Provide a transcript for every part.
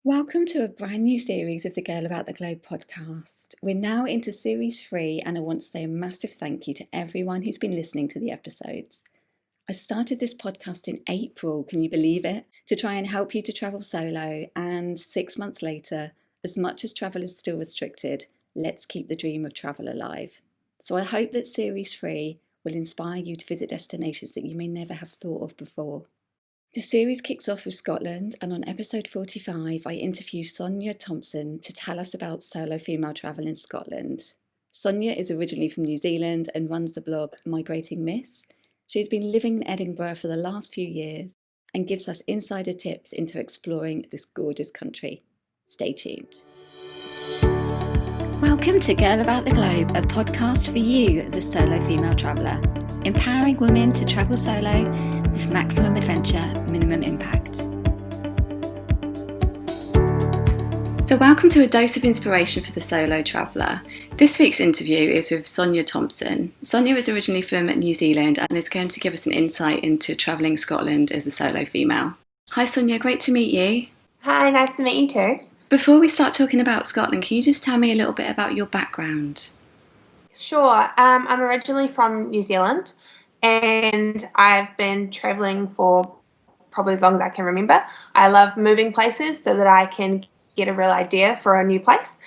Welcome to a brand new series of the Girl About the Globe podcast. We're now into series 3, and I want to say a massive thank you to everyone who's been listening to the episodes. I started this podcast in April, can you believe it? To try and help you to travel solo, and 6 months later, as much as travel is still restricted, let's keep the dream of travel alive. So I hope that series 3 will inspire you to visit destinations that you may never have thought of before. The series kicks off with Scotland, and on episode 45 I interview Sonja Thomson to tell us about solo female travel in Scotland. Sonja is originally from New Zealand and runs the blog Migrating Miss. She's been living in Edinburgh for the last few years and gives us insider tips into exploring this gorgeous country. Stay tuned. Welcome to Girl About the Globe, a podcast for you, the solo female traveller, empowering women to travel solo with maximum adventure, minimum impact. So welcome to a dose of inspiration for the solo traveller. This week's interview is with Sonja Thomson. Sonja is originally from New Zealand and is going to give us an insight into travelling Scotland as a solo female. Hi Sonja, great to meet you. Hi, nice to meet you too. Before we start talking about Scotland, can you just tell me a little bit about your background? Sure. I'm originally from New Zealand and I've been travelling for probably as long as I can remember. I love moving places so that I can get a real idea for a new place.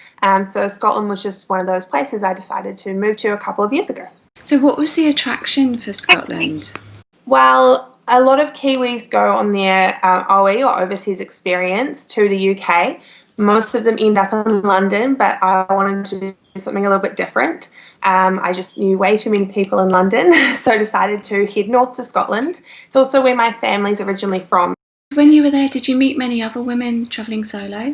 So Scotland was just one of those places I decided to move to a couple of years ago. So what was the attraction for Scotland? Well, a lot of Kiwis go on their OE or overseas experience to the UK. Most of them end up in London, but I wanted to do something a little bit different. I just knew way too many people in London, so I decided to head north to Scotland. It's also where my family's originally from. When you were there, did you meet many other women travelling solo?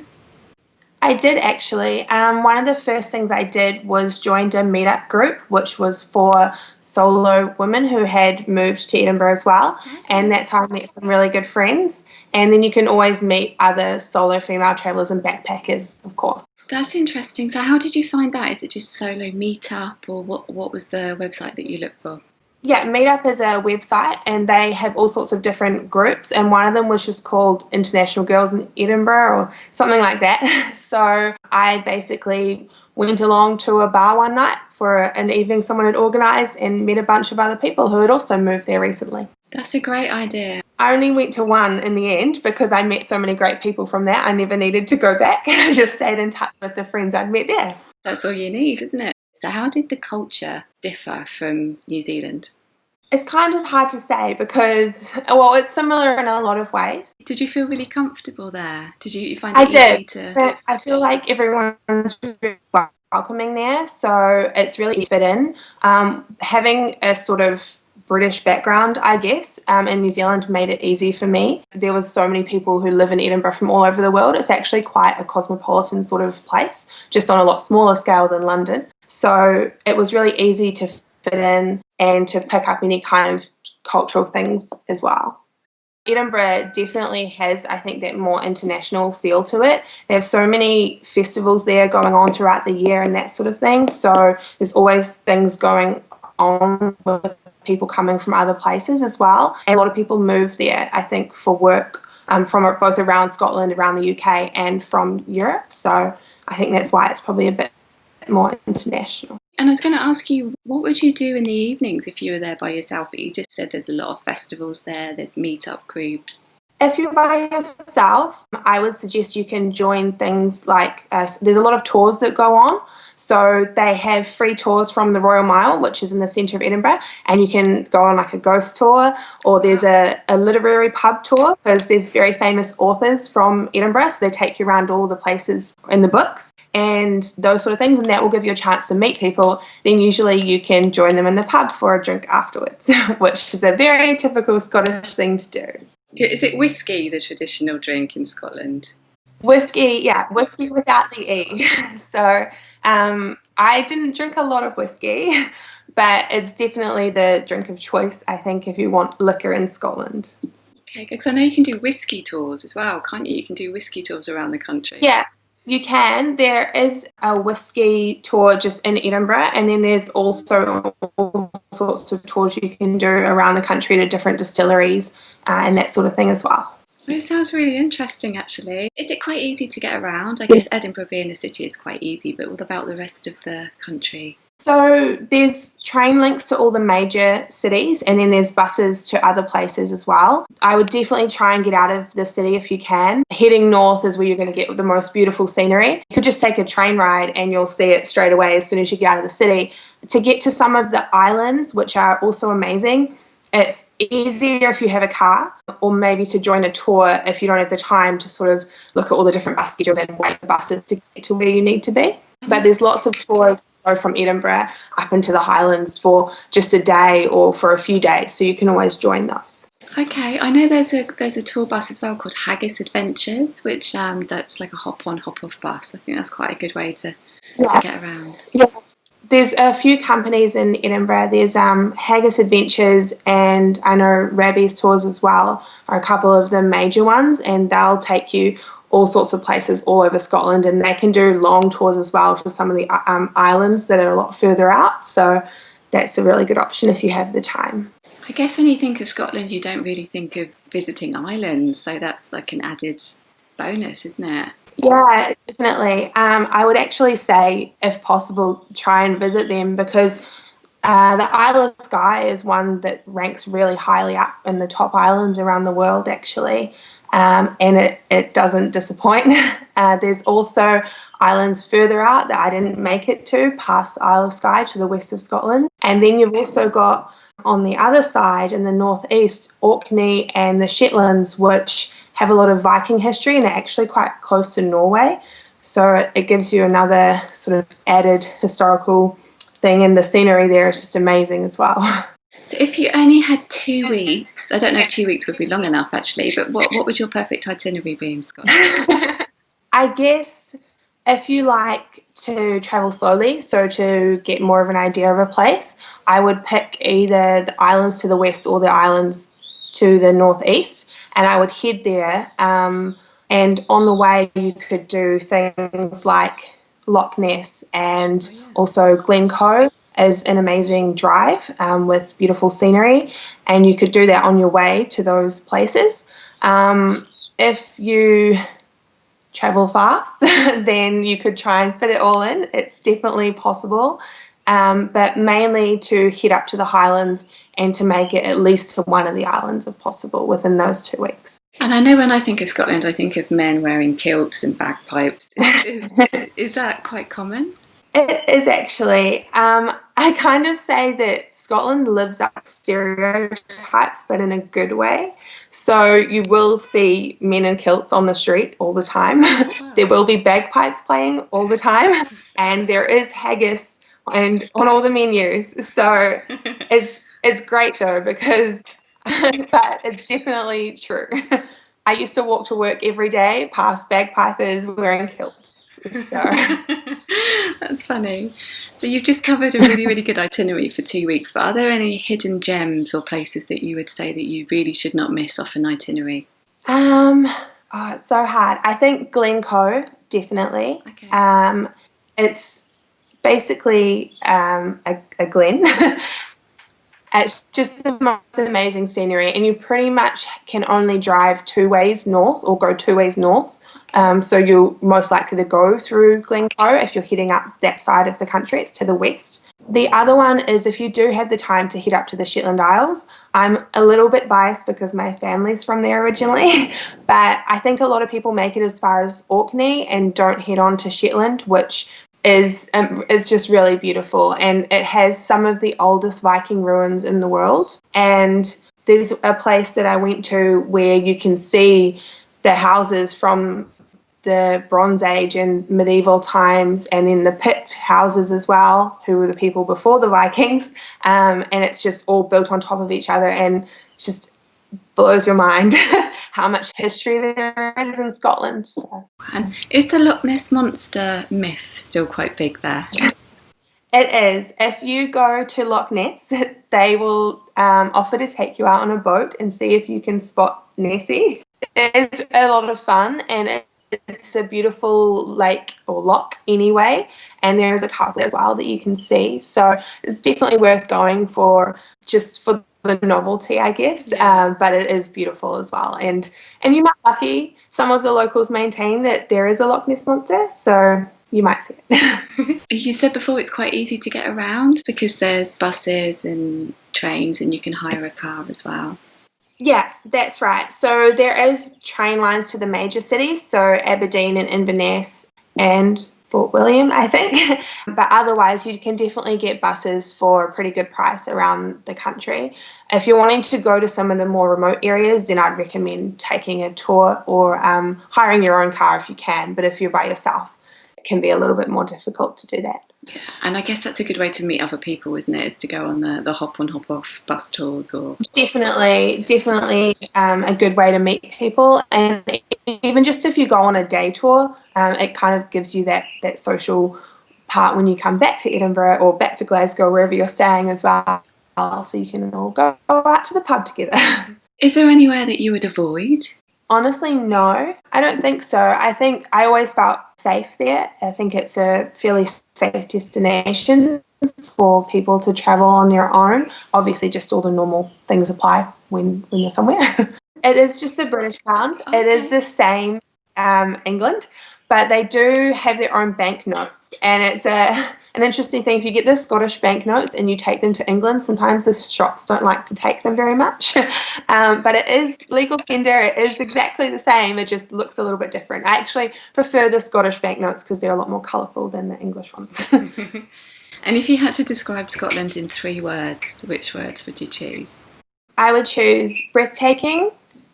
I did actually. One of the first things I did was joined a meetup group, which was for solo women who had moved to Edinburgh as well. Okay. And that's how I met some really good friends. And then you can always meet other solo female travellers and backpackers, of course. That's interesting. So how did you find that? Is it just solo meetup, or what was the website that you looked for? Yeah, Meetup is a website and they have all sorts of different groups, and one of them was just called International Girls in Edinburgh or something like that. So I basically went along to a bar one night for an evening someone had organised and met a bunch of other people who had also moved there recently. That's a great idea. I only went to one in the end because I met so many great people from there. I never needed to go back. I just stayed in touch with the friends I'd met there. That's all you need, isn't it? So how did the culture differ from New Zealand? It's kind of hard to say because, well, it's similar in a lot of ways. Did you feel really comfortable there? Did you find it easy to... I feel like everyone's really welcoming there, so it's really easy to fit in. Having a sort of British background, I guess, in New Zealand made it easy for me. There was so many people who live in Edinburgh from all over the world. It's actually quite a cosmopolitan sort of place, just on a lot smaller scale than London. So it was really easy to fit in and to pick up any kind of cultural things as well. Edinburgh definitely has, I think, that more international feel to it. They have so many festivals there going on throughout the year and that sort of thing. So there's always things going on with people coming from other places as well. And a lot of people move there, I think, for work from both around Scotland, around the UK and from Europe. So I think that's why it's probably a bit more international. And I was going to ask you, what would you do in the evenings if you were there by yourself? But you just said there's a lot of festivals there, there's meet-up groups. If you're by yourself, I would suggest you can join things like, there's a lot of tours that go on. So they have free tours from the Royal Mile, which is in the centre of Edinburgh, and you can go on like a ghost tour, or there's a literary pub tour because there's very famous authors from Edinburgh, so they take you around all the places in the books and those sort of things, and that will give you a chance to meet people. Then usually you can join them in the pub for a drink afterwards, which is a very typical Scottish thing to do. Is it whiskey, the traditional drink in Scotland? Whiskey, yeah, whiskey without the E. So I didn't drink a lot of whiskey, but it's definitely the drink of choice, I think, if you want liquor in Scotland. Okay, because I know you can do whiskey tours as well, can't you? You can do whiskey tours around the country. Yeah, you can. There is a whiskey tour just in Edinburgh, and then there's also all sorts of tours you can do around the country to different distilleries and that sort of thing as well. Well, it sounds really interesting, actually. Is it quite easy to get around? I guess Edinburgh being a city is quite easy, but what about the rest of the country? So there's train links to all the major cities, and then there's buses to other places as well. I would definitely try and get out of the city if you can. Heading north is where you're going to get the most beautiful scenery. You could just take a train ride and you'll see it straight away as soon as you get out of the city. To get to some of the islands, which are also amazing, it's easier if you have a car, or maybe to join a tour if you don't have the time to sort of look at all the different bus schedules and wait for buses to get to where you need to be. But there's lots of tours go from Edinburgh up into the Highlands for just a day or for a few days, so you can always join those. Okay, I know there's a tour bus as well called Haggis Adventures, which that's like a hop on, hop off bus. I think that's quite a good way to get around. Yeah. There's a few companies in Edinburgh. There's Haggis Adventures, and I know Rabbie's Tours as well are a couple of the major ones, and they'll take you all sorts of places all over Scotland, and they can do long tours as well to some of the islands that are a lot further out. So that's a really good option if you have the time. I guess when you think of Scotland, you don't really think of visiting islands, so that's like an added bonus, isn't it? Yeah, definitely. I would actually say, if possible, try and visit them, because the Isle of Skye is one that ranks really highly up in the top islands around the world, actually, and it doesn't disappoint. There's also islands further out that I didn't make it to, past the Isle of Skye to the west of Scotland. And then you've also got, on the other side, in the northeast, Orkney and the Shetlands, which have a lot of Viking history, and they're actually quite close to Norway. So it gives you another sort of added historical thing, and the scenery there is just amazing as well. So if you only had 2 weeks, I don't know if 2 weeks would be long enough actually, but what would your perfect itinerary be in Scotland? I guess if you like to travel slowly, so to get more of an idea of a place, I would pick either the islands to the west or the islands to the northeast, and I would head there. And on the way, you could do things like Loch Ness, and also Glencoe is an amazing drive with beautiful scenery, and you could do that on your way to those places. If you travel fast, then you could try and fit it all in. It's definitely possible, but mainly to head up to the Highlands and to make it at least to one of the islands if possible within those 2 weeks. And I know when I think of Scotland, I think of men wearing kilts and bagpipes. Is that quite common? It is actually. I kind of say that Scotland lives up to stereotypes, but in a good way. So you will see men in kilts on the street all the time. There will be bagpipes playing all the time, and there is haggis and on all the menus. So it's great though, because but it's definitely true. I used to walk to work every day past bagpipers wearing kilts. So That's funny. So you've just covered a really, really good itinerary for 2 weeks, but are there any hidden gems or places that you would say that you really should not miss off an itinerary? It's so hard. I think Glencoe, definitely. Okay. It's basically a glen. It's just the most amazing scenery, and you pretty much can only drive 2 ways north or go 2 ways north. So you're most likely to go through Glencoe if you're heading up that side of the country. It's to the west. The other one is, if you do have the time to head up to the Shetland Isles. I'm a little bit biased because my family's from there originally, but I think a lot of people make it as far as Orkney and don't head on to Shetland, which is just really beautiful, and it has some of the oldest Viking ruins in the world. And there's a place that I went to where you can see the houses from the Bronze Age and medieval times, and then the Pict houses as well, who were the people before the Vikings, and it's just all built on top of each other, and it just blows your mind how much history there is in Scotland. So. And is the Loch Ness Monster myth still quite big there? It is. If you go to Loch Ness, they will offer to take you out on a boat and see if you can spot Nessie. It's a lot of fun, and it's a beautiful lake or loch anyway, and there is a castle as well that you can see. So it's definitely worth going for, just for the novelty, I guess. Yeah. But it is beautiful as well. And you might be lucky. Some of the locals maintain that there is a Loch Ness monster, so you might see it. You said before it's quite easy to get around because there's buses and trains and you can hire a car as well. Yeah, that's right. So there is train lines to the major cities, so Aberdeen and Inverness and Fort William, I think. But otherwise, you can definitely get buses for a pretty good price around the country. If you're wanting to go to some of the more remote areas, then I'd recommend taking a tour or hiring your own car if you can. But if you're by yourself, it can be a little bit more difficult to do that. Yeah, and I guess that's a good way to meet other people, isn't it? Is to go on the hop on, hop off bus tours or Definitely a good way to meet people. And even just if you go on a day tour, it kind of gives you that social part when you come back to Edinburgh or back to Glasgow, wherever you're staying as well, so you can all go out to the pub together. Is there anywhere that you would avoid? Honestly, no, I don't think so. I think I always felt safe there. I think it's a fairly safe destination for people to travel on their own. Obviously, just all the normal things apply when you're somewhere. It is just the British pound. Okay. It is the same England, but they do have their own banknotes, and it's an interesting thing. If you get the Scottish banknotes and you take them to England, sometimes the shops don't like to take them very much. But it is legal tender. It is exactly the same. It just looks a little bit different. I actually prefer the Scottish banknotes because they're a lot more colourful than the English ones. And if you had to describe Scotland in 3 words, which words would you choose? I would choose breathtaking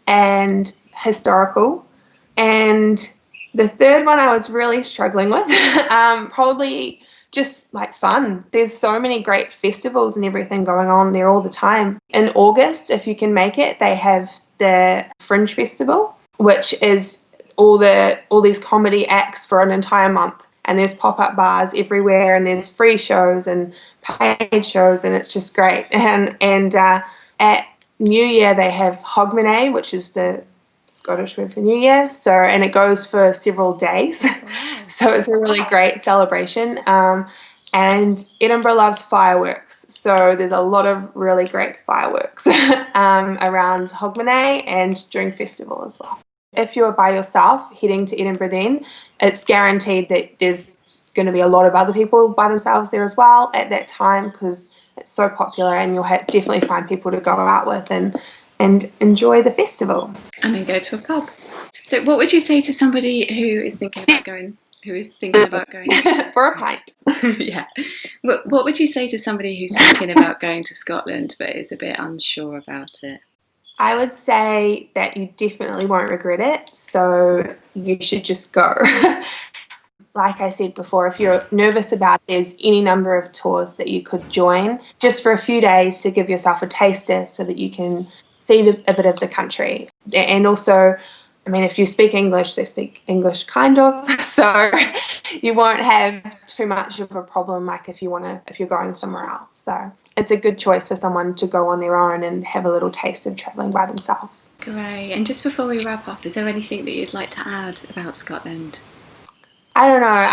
and historical. And the third one I was really struggling with, probably just like fun. There's so many great festivals and everything going on there all the time. In August, if you can make it, they have the Fringe Festival, which is all these comedy acts for an entire month. And there's pop-up bars everywhere, and there's free shows and paid shows, and it's just great. And at New Year they have Hogmanay, which is the Scottish word for New Year. So, and it goes for several days. Wow. So it's a really great celebration. And Edinburgh loves fireworks, so there's a lot of really great fireworks around Hogmanay and during festival as well. If you're by yourself heading to Edinburgh, then it's guaranteed that there's going to be a lot of other people by themselves there as well at that time because it's so popular, and you'll definitely find people to go out with and enjoy the festival. And then go to a pub. So what would you say to somebody who is thinking about going? For a pint. Yeah. What would you say to somebody who's thinking about going to Scotland but is a bit unsure about it? I would say that you definitely won't regret it, so you should just go. Like I said before, if you're nervous about it, there's any number of tours that you could join just for a few days to give yourself a taster so that you can see a bit of the country. And also, I mean, if you speak English, they speak English kind of, so you won't have too much of a problem like if you're going somewhere else. So it's a good choice for someone to go on their own and have a little taste of travelling by themselves. Great. And just before we wrap up, is there anything that you'd like to add about Scotland? I don't know.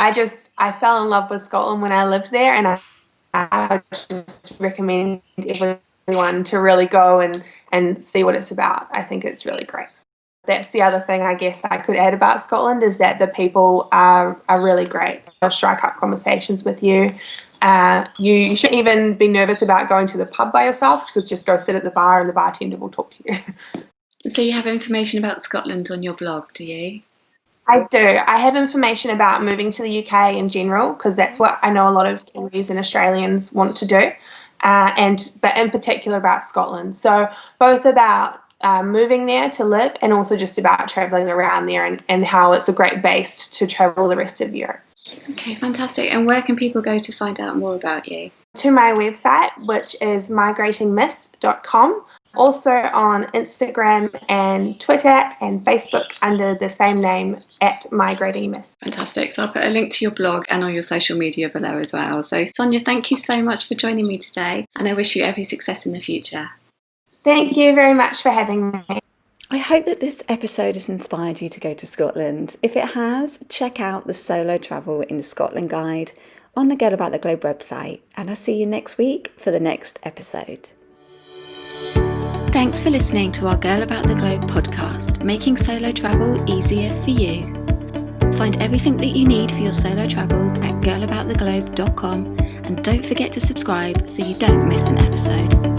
I fell in love with Scotland when I lived there, and I just recommend everyone to really go and see what it's about. I think it's really great. That's the other thing I guess I could add about Scotland is that the people are really great. They'll strike up conversations with you. You shouldn't even be nervous about going to the pub by yourself because just go sit at the bar and the bartender will talk to you. So you have information about Scotland on your blog, do you? I do. I have information about moving to the UK in general because that's what I know a lot of Kiwis and Australians want to do, but in particular about Scotland. So both about moving there to live and also just about travelling around there and how it's a great base to travel the rest of Europe. Okay, fantastic. And where can people go to find out more about you? To my website, which is migratingmiss.com. Also on Instagram and Twitter and Facebook under the same name at Migrating Miss. Fantastic. So I'll put a link to your blog and all your social media below as well. So Sonja, thank you so much for joining me today, and I wish you every success in the future. Thank you very much for having me. I hope that this episode has inspired you to go to Scotland. If it has, check out the Solo Travel in Scotland guide on the Girl About the Globe website, and I'll see you next week for the next episode. Thanks for listening to our Girl About the Globe podcast, making solo travel easier for you. Find everything that you need for your solo travels at girlabouttheglobe.com, and don't forget to subscribe so you don't miss an episode.